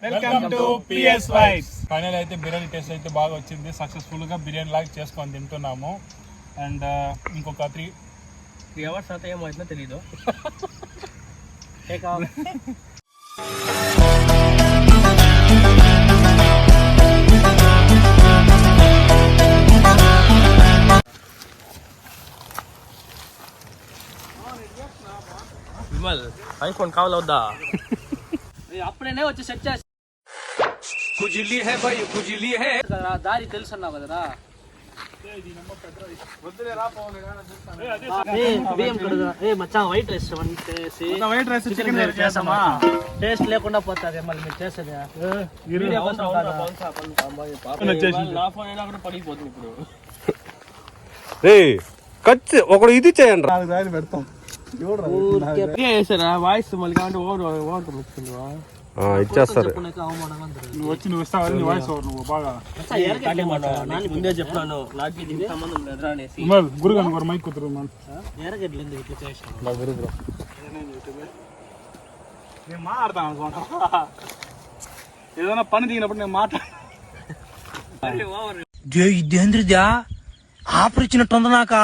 Welcome to PS Vibes. Final అయితే biryani taste అయితే బాగా వచ్చింది. సక్సెస్ఫుల్ గా బిర్యానీ లాగా చేసుకొని తింటున్నాము. అండ్ ఇంకొక 3 అవర్స్ అయితే ఏమవుతుందో తెలీదు. విమల్ ఐఫోన్ కావాలవుద్దా? అప్పుడేనే వచ్చి సెట్ చేసి దారి తెలుసు అన్నావు కదరా. వైట్ రైస్ టేస్ట్ లేకుండా పోతుంది మళ్ళీ మీరు చేసేది. నా ఫోన్ అయినా కూడా పడిపోతుంది ఇప్పుడు. ఒకడు ఇది చేయండి పెడతాం వాయిస్ మళ్ళీ కావాలంటే ఓవర్ ఇచ్చేస్తారు. నువ్వు వస్తావని వాయిస్ నువ్వు బాగా ముందే చెప్పాను నాకు ఇది సంబంధం లేదురా అనేసి. గురుగా మైక్ కుతురు ఎరగట్లేదు ఇట్లా చేసిన నేను మాట్లాడతాను అనుకుంటా. ఏదైనా పని దిగినప్పుడు నేను ఇదేంద్రిదా ఆఫర్ ఇచ్చినట్టుంది నాక.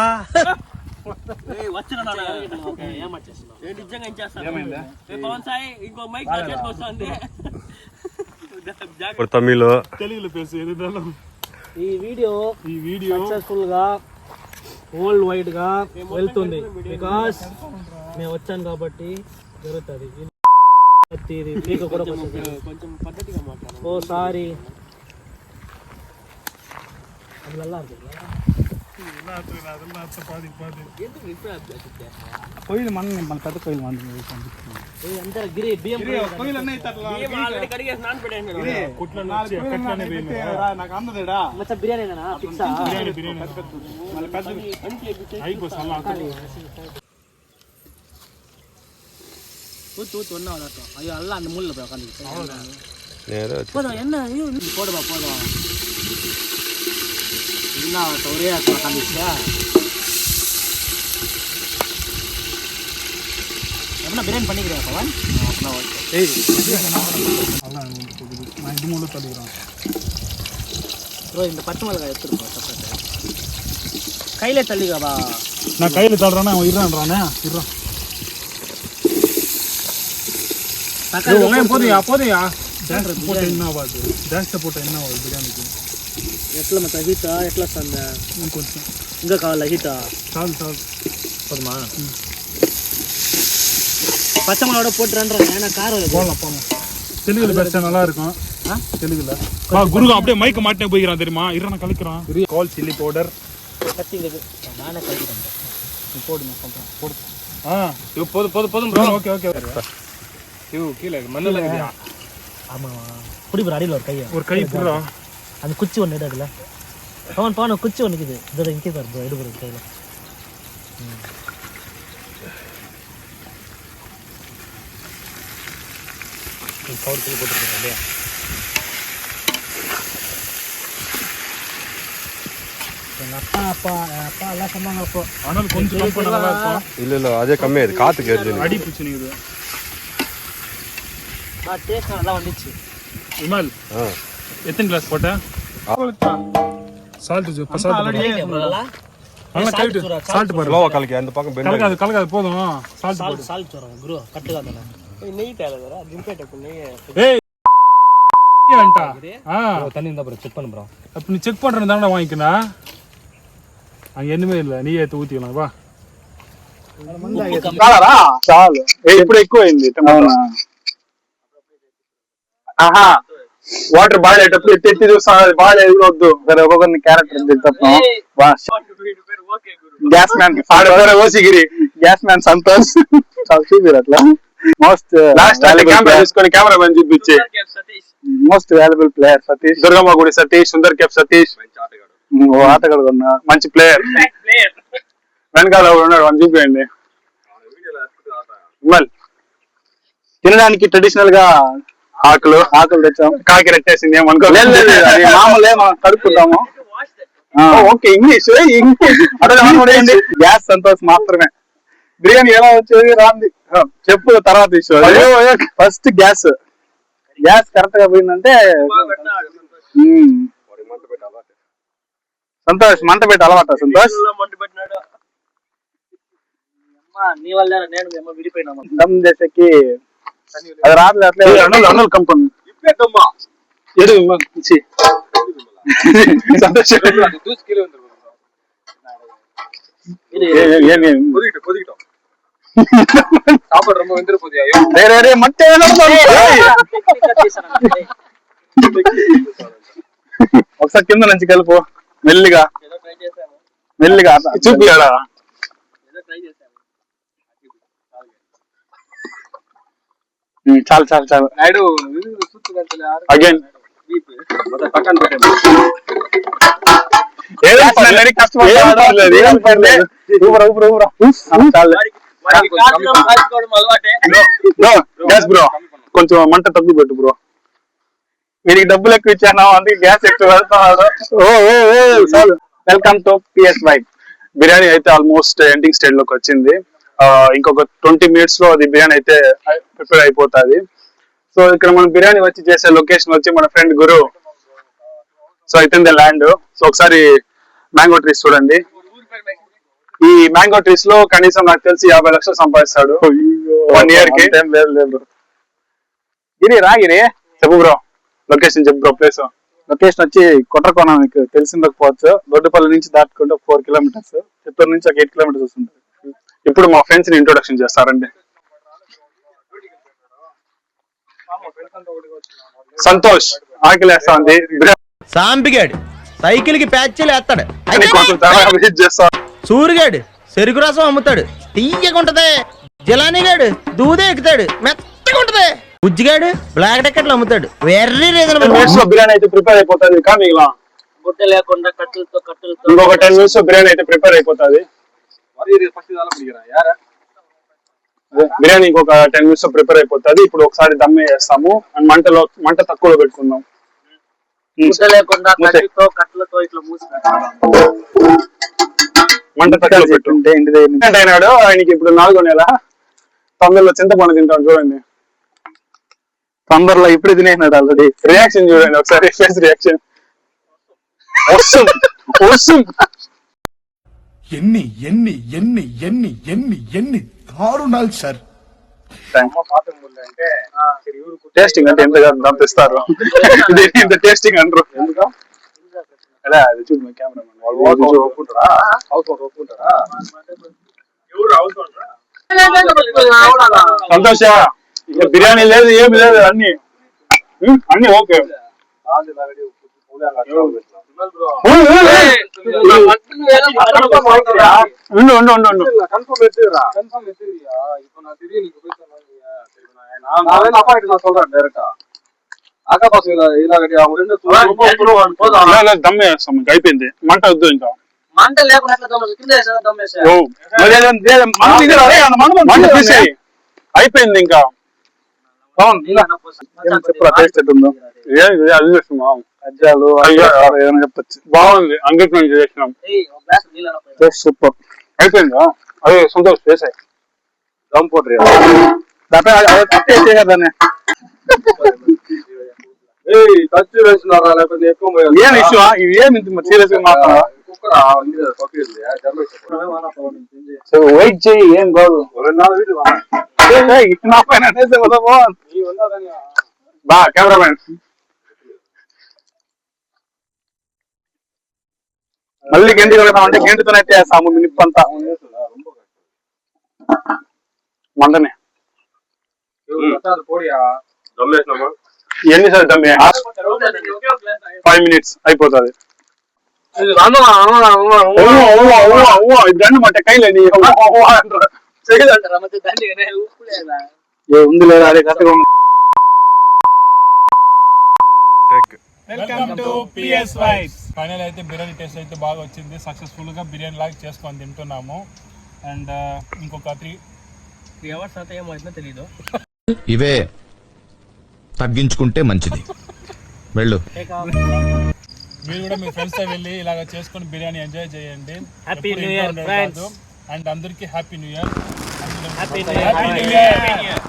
తమిళ్ తెలుగులో పేసి ఈ వీడియో సక్సెస్ఫుల్ గా వరల్డ్ వైడ్ గా వెళ్తుంది. బికాస్ మేము వచ్చాను కాబట్టి జరుగుతుంది. మీకు కూడా కొంచెం పద్ధతిగా మాట్లాడాలి. ఓసారి కోయిలు మన పెద్ద కోయిలు నాకు అందదేడా బిర్యానీ అయ్యో అల్ల అన్ని ముళ్ళు పోదా ఎన్న పోడవా పోదా என்ன ஒரே காமிச்சா என்ன பிரியாணி பண்ணிக்கிறேன் பவன். இந்த பச்சை மிளகாய் எடுத்துருப்போம் சப்போட்டா கையில தள்ளிக்காபா. நான் கையில தள்ளுறானே அவன் இருறான்றானே இருறான். போதுயா போதுயா போட்டு என்ன ஆகாது. ஜாஸ்தி போட்ட என்ன ஆகுது బిర్యానీకి. ఎట్లా మొత్తం హీటా ఎట్లా వస్తుందా? ఇంకొంచెం ఇంకా కావాలా హీటా? చాలు చాలు పోదుమా. பச்சை மிளகா போட்டுறான்றா ஏன்னா காரம் போடலாம் போகலாம். தெலுங்குல பேச நல்லா இருக்கும். தெலுங்குல குருகு அப்படியே மைக்க மாட்டே போய்க்கிறான் தெரியுமா. இறான கலக்கிறான். கால் சில்லி பவுடர் கத்திங்க நானே கலக்கிறேன். போடுங்க சொல்றேன் போடு. இது போதும் போதும் ப்ரோ. ஓகே ஓகே இது கீழ மண்ணல இருக்குடா. ஆமா புடி ப்ரோ அடியில ஒரு கை புடுடா. அந்த குச்சி ஒன்று எடுக்கல பவன் பவன் குச்சி ஒன்று இருக்குது. இதோட இங்கே பாரு எடுக்கிறது கையில். பவர் கிளி போட்டுருக்கேன் இல்லையா. எங்கள் அப்பா எல்லாம் சொன்னாங்க. அப்போ ஆனால் கொஞ்சம் கம்பெனி நல்லா இருக்கும். இல்ல அதே கம்மியாயிது காத்துக்கு ஏறுது. அடி பிடிச்சினுக்குது. டேஸ்ட் நல்லா வந்துச்சு. விமல் எத்தனை கிளாஸ் போட்ட? சால்ட் சால்ட் பாரு. லோவா கலக்கி அந்த பக்கம் பெண்ட் கலக்காது போதும். சால்ட் வரும் குரு கட்டுகாதல. நெய் தேலதரா జింపేటకు நெய். ஏய் ஏன்டா தண்ணி இருந்தா ப்ரோ செக் பண்ணு ப்ரோ. அப்ப நீ செக் பண்றேன்னு தானே வாங்கிக்கனா. அங்க எதுமே இல்ல நீ ஏத்து ஊத்திக்கலாம் வா. కాలరా చాలు. ఇప్పుడు ఎక్కువైంది టమాటా. ఆహా వాటర్ బాయిల్ అయ్యేటప్పుడు ఎత్తి చూస్తాను. అది బాయిల్ అయ్యి వద్దు. సరే ఒక్కొక్కరిని క్యారెక్టర్ తప్ప గ్యాస్ మ్యాన్ ఓసిగిరి గ్యాస్ మ్యాన్ సంతోష్ చూపిరు అట్లా. మోస్ట్ తీసుకొని కెమెరామెన్ చూపించి మోస్ట్ వాల్యుబుల్ ప్లేయర్ సతీష్. దుర్గమ్మగుడి సతీష్, సుందర్ కేప్ సతీష్ ఆటగాడు ఉన్నా మంచి ప్లేయర్. వెనకాల ఉన్నాడు అని చూపించండి. తినడానికి ట్రెడిషనల్ గా ఆకులు తెచ్చాం. కాకి రెట్టేసింది ఏమనుకో. మామూలే మనం కడుక్కుంటాము. ఓకే ఇంగ్లీష్ గ్యాస్ సంతోష్ మాత్రమే. బిర్యానీ ఎలా వచ్చేది రాంది చెప్పు తర్వాత ఫస్ట్ గ్యాస్ గ్యాస్ కరెక్ట్ గా పోయిందంటే సంతోష్ మంట పెట్టి అలవాట సంతోష్ నీ వల్ల నేను మేము విడిపోయినాము. దమ్ చేసేకి అది రాట్లే అట్లే అన్నులు కంపను సంతోష్ ఒకసారి కింద నుంచి కలుపు మెల్లిగా మెల్లిగా చూపియాడా చాలు చాలు చాలు అగైన్ బ్రో కొంచెం మంట తగ్గు పెట్టు బ్రో. వీడికి డబ్బులు ఎక్కువ ఇచ్చాను అందుకే గ్యాస్ ఎక్కువ పెడుతున్నాడు. Welcome to PS vibe. Biryani అయితే ఆల్మోస్ట్ ఎండింగ్ స్టేజ్ లోకి వచ్చింది. ఇంకొక 20 minutes లో అది బిర్యానీ అయితే ప్రిపేర్ అయిపోతుంది. సో ఇక్కడ మనం బిర్యానీ వచ్చి చేసే లొకేషన్ వచ్చి మన ఫ్రెండ్ గురు. సో అయితే ల్యాండ్. సో ఒకసారి మ్యాంగో ట్రీస్ చూడండి. ఈ మ్యాంగో ట్రీస్ లో కనీసం నాకు తెలిసి 50 లక్షలు సంపాదిస్తాడు 1 year కి. గిరి రాగిరి చెప్పు బ్రో, లొకేషన్ చెప్పు బ్రో. ప్లేస్ లొకేషన్ వచ్చి కొట్రకోన, మీకు తెలిసిండకపోవచ్చు. దొడ్డుపల్లి నుంచి దాటుకుంటే 4 kilometers, చిత్తూరు నుంచి ఒక 8 kilometers వస్తుంది. ఇప్పుడు మా ఫ్రెండ్స్ ని ఇంట్రొడక్షన్ చేస్తారండి. సంతోష్ ఆకలేస్తా ఉంది, సాంబిగాడు సైకిల్ కి ప్యాచ్లు వేస్తాడు, సూరిగాడు చెరుకు రసం అమ్ముతాడు, తీయకుంటది. జిలానీగాడు దూదే ఎక్కుతాడు, మెత్తగా ఉంటది. బుజ్జిగాడు బ్లాక్ టికెట్లు అమ్ముతాడు. వెర్రీ రీజనబుల్. బిర్యానీ అయితే ప్రిపేర్ అయిపోతుంది. కానీ గుడ్డ లేకుండా కట్టెలతో ఇంకొక 10 minutes బిర్యానీ అయితే ప్రిపేర్ అయిపోతుంది. బిర్యానీ ఇంకొక 10 minutes ప్రిపేర్ అయిపోతుంది. ఇప్పుడు ఒకసారి దమ్ వేస్తాము అండ్ మంట తక్కువలో పెట్టుకుందాం. లేకుండా కట్టెలతో ఇట్లా మంట తక్కువలో పెట్టుంటే అయినాడు. ఆయనకి ఇప్పుడు 4వ నెల. తొందరలో చింతపండు తింటాం చూడండి. తొందరలో ఇప్పుడు తినేసినాడు ఆల్రెడీ. రియాక్షన్ చూడండి ఒకసారి, ఫేస్ రియాక్షన్. ఎన్ని ఎన్ని ఎన్ని ఎన్ని ఎన్ని ఎన్ని దారుణాలు సార్. టేస్టింగ్ అంటే ఎంత దంపిస్తారు, ఇంత టేస్టింగ్ అంటారు. అలా అది చూడు కెమెరా సంతోష. బిర్యానీ లేదు ఏమి లేదు, అన్ని ఓకే. అయిపోయింది. మంట వద్దు ఇంకా. మంట లేకుండా అయిపోయింది ఇంకా. చెప్పరా టేస్ట్ ఎట్టుందో? అజ్జాలు ఏమైనా చెప్పచ్చు. బాగుంది, అంగీకరణ చేసినాం. సూపర్. అయిపోయిందా? అదే సంతోష్ చేసాయి దమ్ పోటీ దాన్ని ఖర్చు వేస్తున్నారా లేకపోతే ఎక్కువ ఏం ఇష్యూ? ఇవి ఏమి సీరియస్ గా మాట్లాడా? వెయిట్ చెయ్యి, ఏం కాదు. బా కెమెరామెన్ మళ్ళీ గెంటి కలుగుతామంటే గెంటుతోనైతే వేస్తాము నిప్పంతా మంటనే. ఎన్నిసార్లు దమ్మే? 5 minutes అయిపోతుంది. దండు మాట కైలేని ఉంది లేదా? అదే కరెక్ట్గా ఉంది. Welcome to PS vibes. Final అయితే బిర్యానీ టేస్ట్ అయితే బాగా వచ్చింది. సక్సెస్ఫుల్ గా బిర్యానీ లాగా చేసుకొని తింటున్నాము. అండ్ ఇంకొక 3 hours అయితే ఏమవుతుందో తెలీదు. ఇవే తగ్గించుకుంటే మంచిది. వెళ్ళు. మీరు కూడా మీ ఫ్రెండ్స్ తో వెళ్ళి ఇలాగ చేసుకొని బిర్యానీ ఎంజాయ్ చేయండి. Happy new year friends. And అందరికీ happy new year. Happy new year.